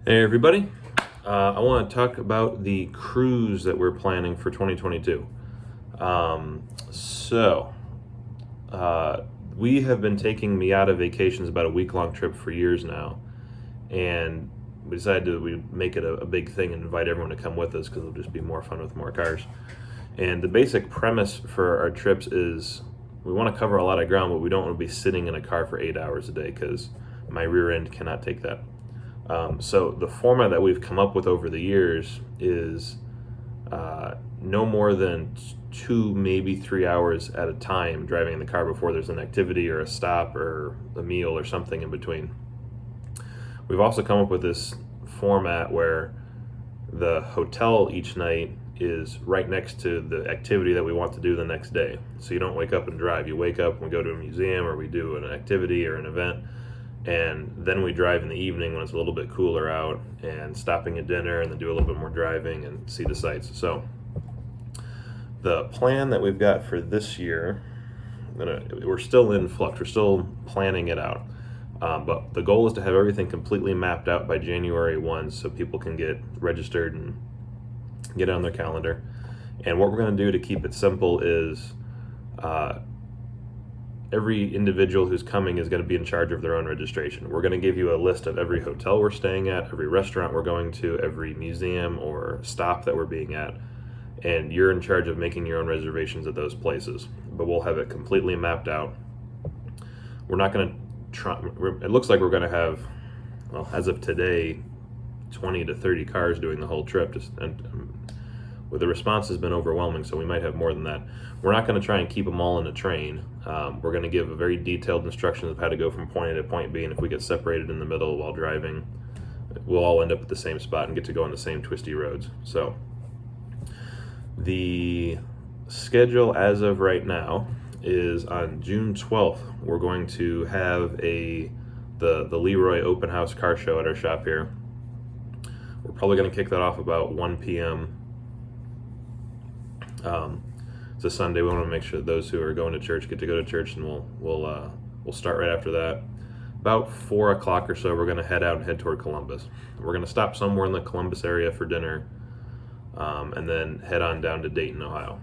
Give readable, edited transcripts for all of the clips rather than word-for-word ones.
Hey everybody, I want to talk about the cruise that we're planning for 2022. Um, so, uh, we have been taking Miata vacations, about a week-long trip for years now, and we decided we make it a big thing and invite everyone to come with us because it'll just be more fun with more cars. And the basic premise for our trips is we want to cover a lot of ground, but we don't want to be sitting in a car for 8 hours a day because my rear end cannot take that. So the format that we've come up with over the years is no more than 2, maybe 3 hours at a time driving in the car before there's an activity or a stop or a meal or something in between. We've also come up with this format where the hotel each night is right next to the activity that we want to do the next day. So you don't wake up and drive. You wake up and we go to a museum or we do an activity or an event, and then we drive in the evening when it's a little bit cooler out and stopping at dinner and then do a little bit more driving and see the sights. So the plan that we've got for this year, we're still in flux. We're still planning it out. But the goal is to have everything completely mapped out by January 1 so people can get registered and get it on their calendar. And what we're going to do to keep it simple is every individual who's coming is going to be in charge of their own registration. We're going to give you a list of every hotel we're staying at, every restaurant we're going to, every museum or stop that we're being at, and you're in charge of making your own reservations at those places. But we'll have it completely mapped out. We're not going to try, it looks like we're going to have, well, as of today, 20 to 30 cars doing the whole trip, the response has been overwhelming, so we might have more than that. We're not going to try and keep them all in a train. We're going to give a very detailed instructions of how to go from point A to point B, and if we get separated in the middle while driving, we'll all end up at the same spot and get to go on the same twisty roads. So the schedule as of right now is on June 12th. We're going to have the Leroy open house car show at our shop here. We're probably going to kick that off about 1 p.m. It's a Sunday. We want to make sure that those who are going to church get to go to church, and we'll start right after that. About 4 o'clock or so, we're going to head out and head toward Columbus. We're going to stop somewhere in the Columbus area for dinner, and then head on down to Dayton, Ohio.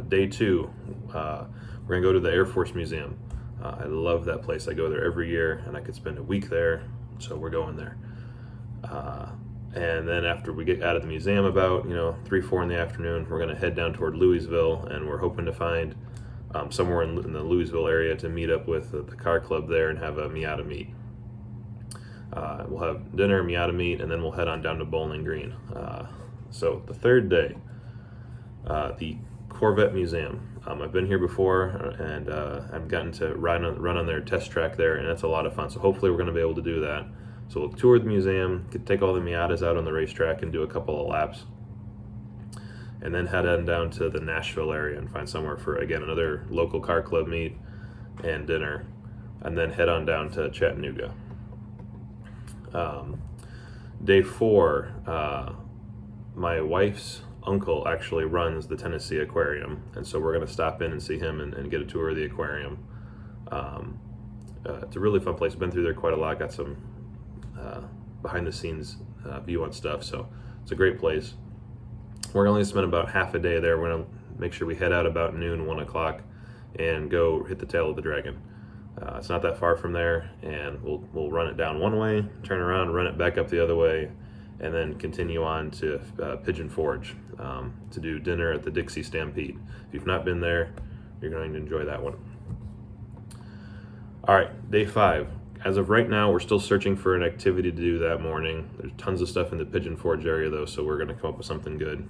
Day 2, we're going to go to the Air Force Museum. I love that place. I go there every year, and I could spend a week there, so we're going there. And then after we get out of the museum about 3, 4 in the afternoon, we're going to head down toward Louisville, and we're hoping to find somewhere in the Louisville area to meet up with the car club there and have a Miata meet. We'll have dinner, Miata meet, and then we'll head on down to Bowling Green. So the third day, the Corvette Museum. I've been here before, and I've gotten to run on their test track there, and it's a lot of fun. So hopefully we're going to be able to do that. So we'll tour the museum, take all the Miatas out on the racetrack and do a couple of laps, and then head on down to the Nashville area and find somewhere for, again, another local car club meet and dinner, and then head on down to Chattanooga. Day 4, my wife's uncle actually runs the Tennessee Aquarium, and so we're going to stop in and see him and get a tour of the aquarium. It's a really fun place. I've been through there quite a lot. Got some behind the scenes view on stuff, so it's a great place. We're going to spend about half a day there. We're going to make sure we head out about noon, 1 o'clock, and go hit the tail of the dragon. It's not that far from there, and we'll run it down one way, turn around, run it back up the other way, and then continue on to Pigeon Forge to do dinner at the Dixie Stampede. If you've not been there, you're going to enjoy that one. All right, day 5. As of right now, we're still searching for an activity to do that morning. There's tons of stuff in the Pigeon Forge area, though, so we're going to come up with something good.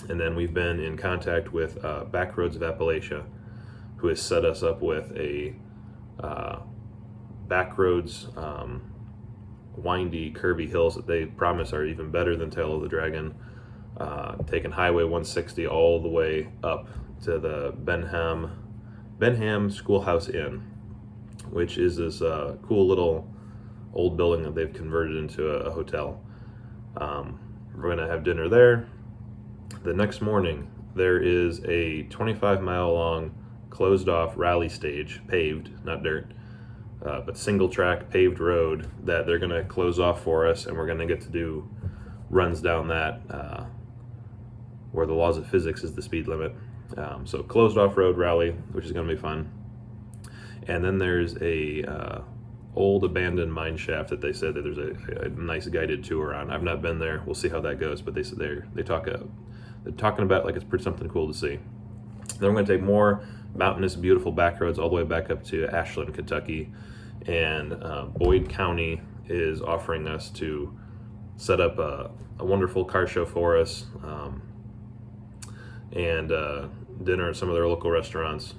And then we've been in contact with Backroads of Appalachia, who has set us up with a backroads, windy, curvy hills that they promise are even better than Tail of the Dragon, taking Highway 160 all the way up to the Benham Schoolhouse Inn, which is this cool little old building that they've converted into a hotel. We're going to have dinner there. The next morning, there is a 25-mile long, closed-off rally stage, paved, not dirt, but single track paved road that they're going to close off for us, and we're going to get to do runs down that where the laws of physics is the speed limit. So closed off road rally, which is going to be fun. And then there's a old abandoned mine shaft that they said that there's a nice guided tour on. I've not been there. We'll see how that goes. But they said they're talking about like it's pretty something cool to see. Then we're going to take more mountainous, beautiful back roads all the way back up to Ashland, Kentucky, and Boyd County is offering us to set up a wonderful car show for us, and dinner at some of their local restaurants.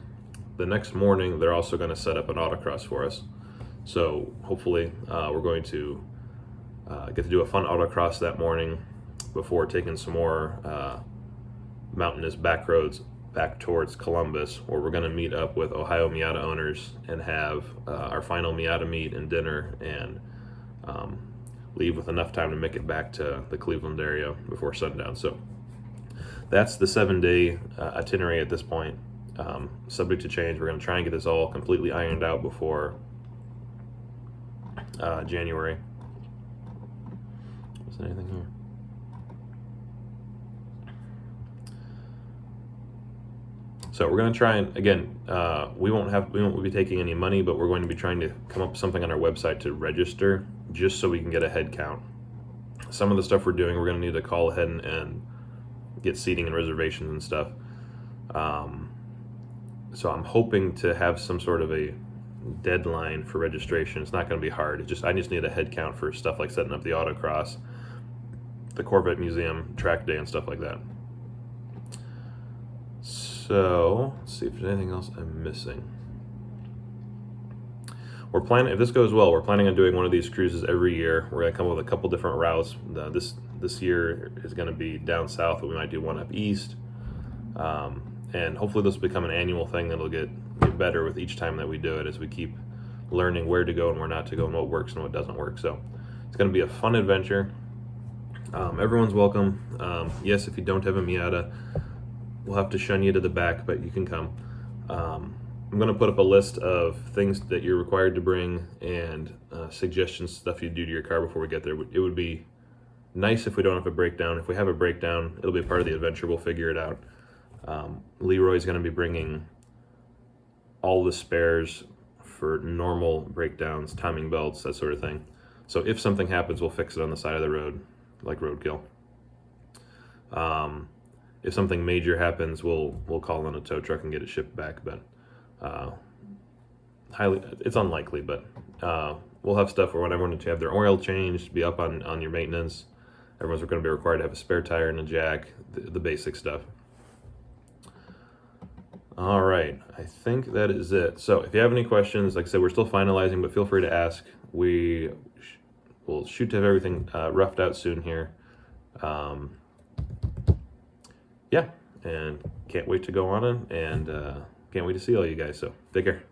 The next morning, they're also going to set up an autocross for us. So hopefully, we're going to get to do a fun autocross that morning before taking some more mountainous back roads back towards Columbus, where we're going to meet up with Ohio Miata owners and have our final Miata meet and dinner, and leave with enough time to make it back to the Cleveland area before sundown. So that's the 7-day itinerary at this point. Subject to change. We're going to try and get this all completely ironed out before January. Is there anything here? So we're going to try and, again, we won't be taking any money, but we're going to be trying to come up with something on our website to register, just so we can get a head count. Some of the stuff we're doing, we're going to need to call ahead and get seating and reservations and stuff. So I'm hoping to have some sort of a deadline for registration. It's not going to be hard. I just need a head count for stuff like setting up the autocross, the Corvette Museum, track day, and stuff like that. So let's see if there's anything else I'm missing. We're planning, if this goes well, we're planning on doing one of these cruises every year. We're going to come up with a couple different routes. This year is going to be down south, but we might do one up east. And hopefully this will become an annual thing that'll get better with each time that we do it, as we keep learning where to go and where not to go, and what works and what doesn't work. So it's going to be a fun adventure. Everyone's welcome. Yes, if you don't have a Miata, we'll have to shun you to the back, but you can come. I'm going to put up a list of things that you're required to bring, and suggestions, stuff you do to your car before we get there. It would be nice if we don't have a breakdown. If we have a breakdown, it'll be part of the adventure. We'll figure it out. Leroy's going to be bringing all the spares for normal breakdowns, timing belts, that sort of thing. So if something happens, we'll fix it on the side of the road, like roadkill. If something major happens, we'll call in a tow truck and get it shipped back. But it's unlikely. But we'll have stuff where when everyone to have their oil changed, be up on your maintenance. Everyone's going to be required to have a spare tire and a jack, the basic stuff. All right, I think that is it. So if you have any questions, like I said, we're still finalizing, but feel free to ask. We will shoot to have everything roughed out soon here. Yeah, and can't wait to go on it, and can't wait to see all you guys. So take care.